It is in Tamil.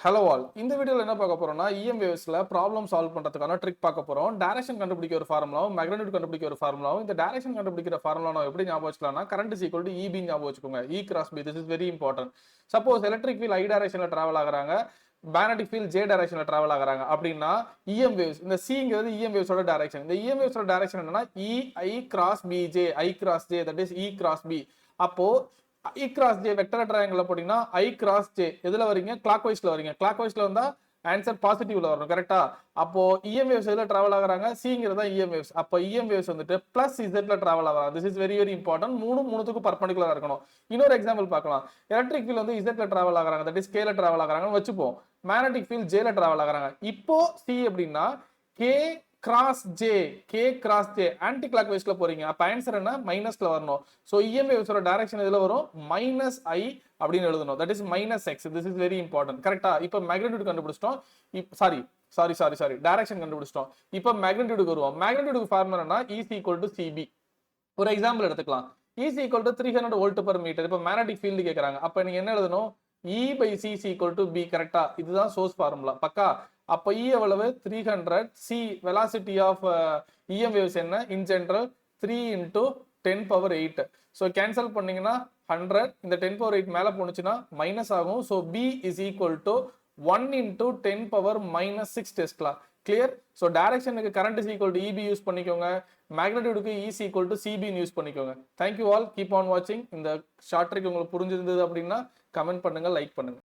Hello all. இந்த வீடியோவில் என்ன பார்க்க போறோம்னா இஎம் வேவ்ஸ்ல ப்ராப்ளம் சால்வ் பண்றதுக்கான ட்ரிக் பார்க்க போறோம். டைரக்ஷன் கண்டுபிடிக்க ஒரு ஃபார்முலாவும் மேக்னெட்டியூட் கண்டுபிடிக்க ஒரு ஃபார்முலாவும். இந்த டைரக்ஷன் கண்டுபிடிக்கிற ஃபார்முலா நான் எப்படி ஞாபகம் வச்சுக்கலாம்னா current is equal to E B ஞாபகம் வச்சுக்கோங்க. E cross B. This is very important. Suppose electric field I டைரக்ஷன்ல டிராவல் ஆகுறாங்க, மேக்னெட்டிக் ஃபீல்ட் ஜே டைரக்ஷன்ல டிராவல் ஆகுறாங்க அப்படின்னா இஎம் வேவ்ஸ் இந்த சிங்கிறது இஎம் வேவ்ஸோட டைரக்ஷன். இந்த இஎம் வேவ்ஸோட டைரக்ஷன் என்னன்னா E I cross B J, I cross J, that is E cross B. அப்போ I cross J vector triangle போட்டீங்கன்னா ஐ கிராஸ் ஜே எதுல வரீங்க? கிளாக் வைஸ்ல வரீங்க. கிளாக் வைஸ்ல வந்தா ஆன்சர் பாசிட்டிவ்ல வரணும். கரெக்டா? அப்போ இஎம் வேவ்ஸ் எதுல டிராவல் ஆகுறாங்க? சிங்கிறது தான் இஎம் வேவ்ஸ். அப்போ இஎம் வேவ்ஸ் வந்துட்டு பிளஸ் இசட்ல டிராவல் ஆகுறாங்க. This is very very important. மூணுத்துக்கும் பர்பண்டிகுலரா இருக்கணும். இன்னொரு எக்ஸாம்பிள் பார்க்கலாம். எலக்ட்ரிக் ஃபீல்ட் வந்து இசட்ல டிராவல் ஆகுறாங்க, தட் இஸ் கேல டிராவல் ஆகுறாங்கன்னு வச்சுப்போம். மேக்னெட்டிக் ஃபீல்ட் ஜேல டிராவல் ஆகுறாங்க. இப்போ சி அப்படின்னா K cross J, K cross J ஆன்டி கிளாக் வைஸ்ல போறீங்க. அப்ப ஆன்சர் என்ன? மைனஸ்ல வரணும். சோ இஎம் வேவ்ஸோட டைரக்ஷன் எதுல வரும்? மைனஸ் ஐ அப்படின்னு எழுதணும். That is minus X. This is very important. கரெக்டா? இப்போ மேக்னெட்டியூட் கண்டுபிடிச்சிட்டோம். சாரி டைரக்ஷன் கண்டுபிடிச்சிட்டோம். இப்போ மேக்னெட்டியூடுக்கு வருவோம். மேக்னெட்டியூடுக்கு ஃபார்முலா என்ன? Is equal to c b. ஒரு எக்ஸாம்பிள் எடுத்துக்கலாம். Is equal to 300 volt per metre. இப்போ மேக்னெட்டிக் ஃபீல்டு கேட்கறாங்க. அப்ப நீங்க என்ன எழுதணும்? E by C is equal to B. கரெக்டா? இதுதான் சோர்ஸ் ஃபார்முலா. பக்கா? அப்ப E எவ்வளவு? 300. C velocity of EM waves என்ன? In general 3 into 10 power 8. So cancel பண்ணீங்கன்னா 100. இந்த 10 power 8 மேல போனுச்சுன்னா மைனஸ் ஆகும். So B is equal to 1 into 10 power minus 6 tesla. Clear? So டைரக்ஷனுக்கு current is equal to E B use பண்ணிக்கோங்க. மேக்னெட்டியூடுக்கு இஸ் ஈக்குவல் டு சிபின்னு யூஸ் பண்ணிக்கோங்க. Thank you all. கீப் ஆன் வாட்சிங். இந்த ஷார்ட் ட்ரிக் உங்களுக்கு புரிஞ்சிருந்தது அப்படின்னா கமெண்ட் பண்ணுங்க, லைக் பண்ணுங்க.